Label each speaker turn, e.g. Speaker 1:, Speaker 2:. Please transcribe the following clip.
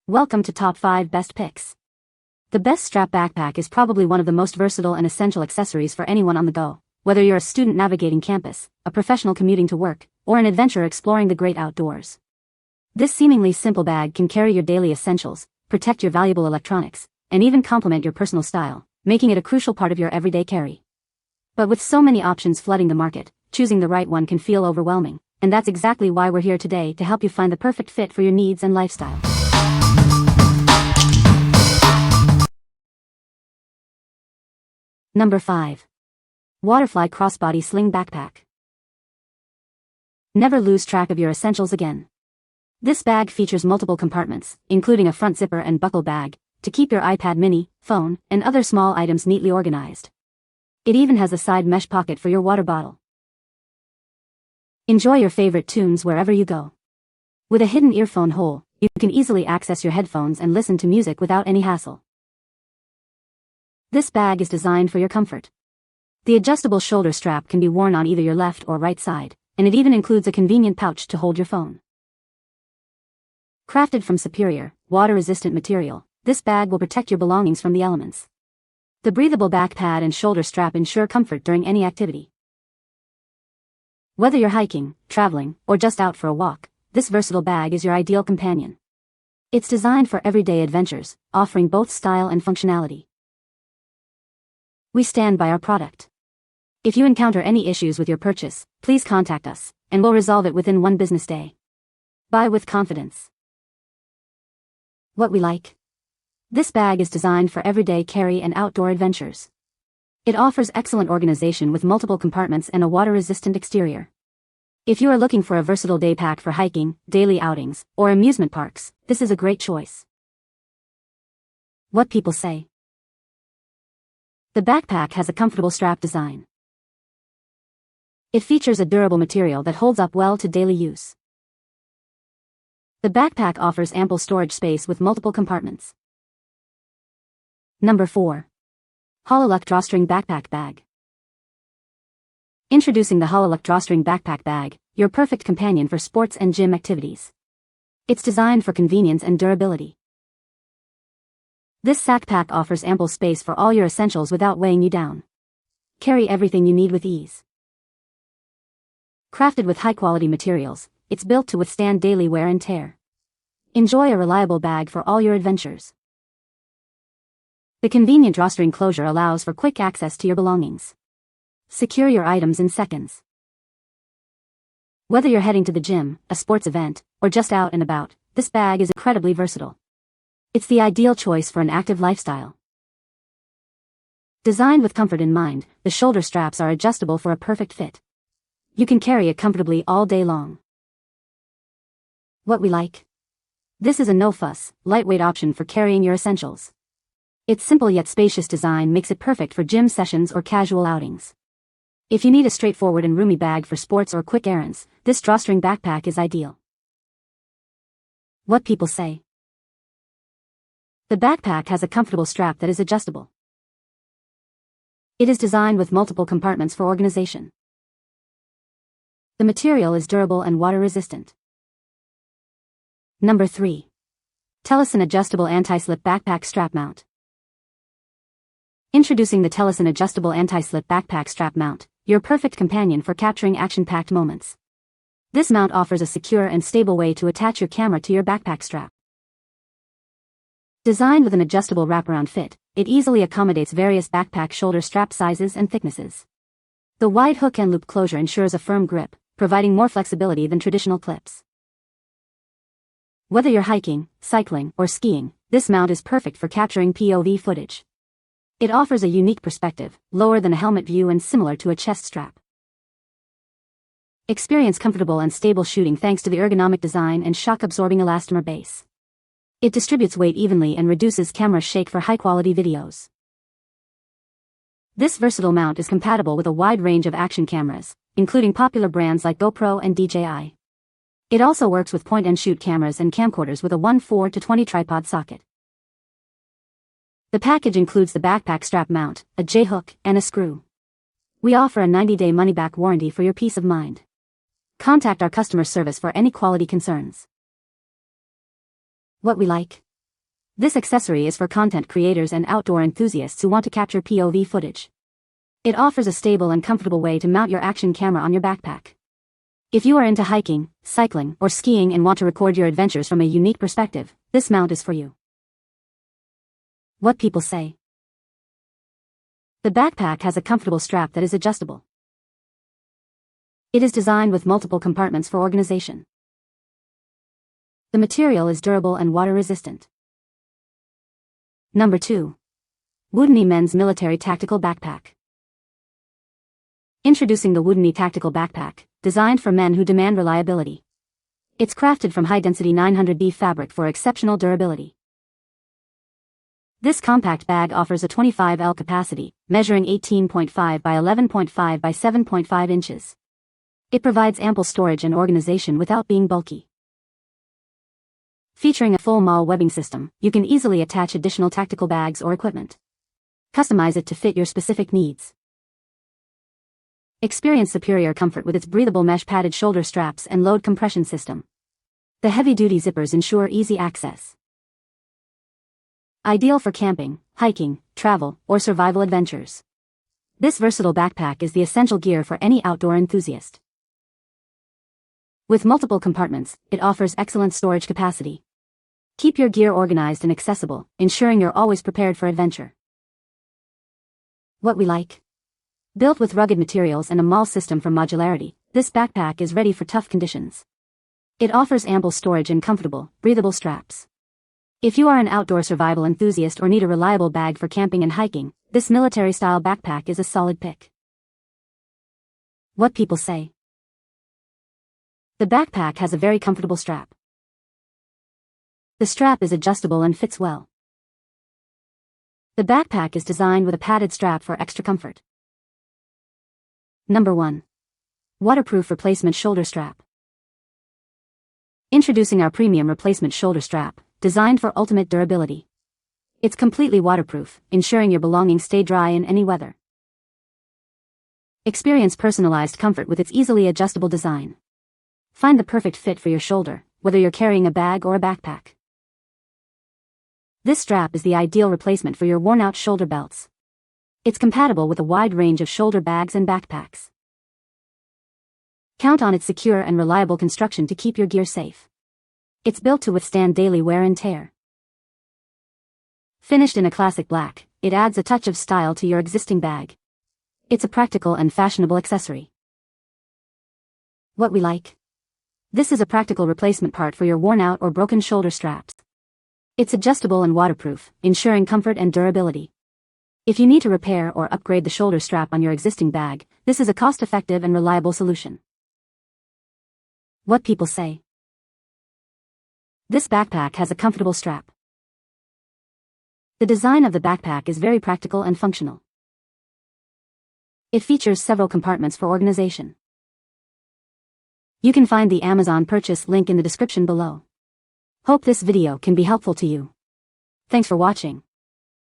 Speaker 1: Welcome to Top 5 Best Picks. The Best Strap Backpack is probably one of the most versatile and essential accessories for anyone on the go, whether you're a student navigating campus, a professional commuting to work, or an adventurer exploring the great outdoors. This seemingly simple bag can carry your daily essentials, protect your valuable electronics, and even complement your personal style, making it a crucial part of your everyday carry. But with so many options flooding the market, choosing the right one can feel overwhelming, and that's exactly why we're here today to help you find the perfect fit for your needs and lifestyle. Number 5. WATERFLY Crossbody Sling Backpack. Never lose track of your essentials again. This bag features multiple compartments, including a front zipper and buckle bag, to keep your iPad mini, phone, and other small items neatly organized. It even has a side mesh pocket for your water bottle. Enjoy your favorite tunes wherever you go. With a hidden earphone hole, you can easily access your headphones and listen to music without any hassle. This bag is designed for your comfort. The adjustable shoulder strap can be worn on either your left or right side, and it even includes a convenient pouch to hold your phone. Crafted from superior, water-resistant material, this bag will protect your belongings from the elements. The breathable back pad and shoulder strap ensure comfort during any activity. Whether you're hiking, traveling, or just out for a walk, this versatile bag is your ideal companion. It's designed for everyday adventures, offering both style and functionality. We stand by our product. If you encounter any issues with your purchase, please contact us, and we'll resolve it within one business day. Buy with confidence. What we like. This bag is designed for everyday carry and outdoor adventures. It offers excellent organization with multiple compartments and a water-resistant exterior. If you are looking for a versatile day pack for hiking, daily outings, or amusement parks, this is a great choice. What people say. The backpack has a comfortable strap design. It features a durable material that holds up well to daily use. The backpack offers ample storage space with multiple compartments. Number 4. HOLYLUCK Drawstring Backpack Bag. Introducing the HOLYLUCK Drawstring Backpack Bag, your perfect companion for sports and gym activities. It's designed for convenience and durability. This sack pack offers ample space for all your essentials without weighing you down. Carry everything you need with ease. Crafted with high-quality materials, it's built to withstand daily wear and tear. Enjoy a reliable bag for all your adventures. The convenient drawstring closure allows for quick access to your belongings. Secure your items in seconds. Whether you're heading to the gym, a sports event, or just out and about, this bag is incredibly versatile. It's the ideal choice for an active lifestyle. Designed with comfort in mind, the shoulder straps are adjustable for a perfect fit. You can carry it comfortably all day long. What we like. This is a no-fuss, lightweight option for carrying your essentials. Its simple yet spacious design makes it perfect for gym sessions or casual outings. If you need a straightforward and roomy bag for sports or quick errands, this drawstring backpack is ideal. What people say. The backpack has a comfortable strap that is adjustable. It is designed with multiple compartments for organization. The material is durable and water-resistant. Number 3. TELESIN Adjustable Anti-Slip Backpack Strap Mount. Introducing the TELESIN Adjustable Anti-Slip Backpack Strap Mount, your perfect companion for capturing action-packed moments. This mount offers a secure and stable way to attach your camera to your backpack strap. Designed with an adjustable wraparound fit, it easily accommodates various backpack shoulder strap sizes and thicknesses. The wide hook and loop closure ensures a firm grip, providing more flexibility than traditional clips. Whether you're hiking, cycling, or skiing, this mount is perfect for capturing POV footage. It offers a unique perspective, lower than a helmet view and similar to a chest strap. Experience comfortable and stable shooting thanks to the ergonomic design and shock-absorbing elastomer base. It distributes weight evenly and reduces camera shake for high-quality videos. This versatile mount is compatible with a wide range of action cameras, including popular brands like GoPro and DJI. It also works with point-and-shoot cameras and camcorders with a 1/4 to 20 tripod socket. The package includes the backpack strap mount, a J-hook, and a screw. We offer a 90-day money-back warranty for your peace of mind. Contact our customer service for any quality concerns. What we like. This accessory is for content creators and outdoor enthusiasts who want to capture POV footage. It offers a stable and comfortable way to mount your action camera on your backpack. If you are into hiking, cycling, or skiing and want to record your adventures from a unique perspective, this mount is for you. What people say. The backpack has a comfortable strap that is adjustable. It is designed with multiple compartments for organization. The material is durable and water-resistant. Number 2. Wotony Men's Military Tactical Backpack. Introducing the Wotony Tactical Backpack, designed for men who demand reliability. It's crafted from high-density 900B fabric for exceptional durability. This compact bag offers a 25L capacity, measuring 18.5 by 11.5 by 7.5 inches. It provides ample storage and organization without being bulky. Featuring a full mall webbing system, you can easily attach additional tactical bags or equipment. Customize it to fit your specific needs. Experience superior comfort with its breathable mesh padded shoulder straps and load compression system. The heavy-duty zippers ensure easy access. Ideal for camping, hiking, travel, or survival adventures. This versatile backpack is the essential gear for any outdoor enthusiast. With multiple compartments, it offers excellent storage capacity. Keep your gear organized and accessible, ensuring you're always prepared for adventure. What we like. Built with rugged materials and a mall system for modularity, this backpack is ready for tough conditions. It offers ample storage and comfortable, breathable straps. If you are an outdoor survival enthusiast or need a reliable bag for camping and hiking, this military-style backpack is a solid pick. What people say. The backpack has a very comfortable strap. The strap is adjustable and fits well. The backpack is designed with a padded strap for extra comfort. Number 1. Waterproof Replacement Shoulder Strap. Introducing our premium replacement shoulder strap, designed for ultimate durability. It's completely waterproof, ensuring your belongings stay dry in any weather. Experience personalized comfort with its easily adjustable design. Find the perfect fit for your shoulder, whether you're carrying a bag or a backpack. This strap is the ideal replacement for your worn-out shoulder belts. It's compatible with a wide range of shoulder bags and backpacks. Count on its secure and reliable construction to keep your gear safe. It's built to withstand daily wear and tear. Finished in a classic black, it adds a touch of style to your existing bag. It's a practical and fashionable accessory. What we like. This is a practical replacement part for your worn-out or broken shoulder straps. It's adjustable and waterproof, ensuring comfort and durability. If you need to repair or upgrade the shoulder strap on your existing bag, this is a cost-effective and reliable solution. What people say. This backpack has a comfortable strap. The design of the backpack is very practical and functional. It features several compartments for organization. You can find the Amazon purchase link in the description below. Hope this video can be helpful to you. Thanks for watching.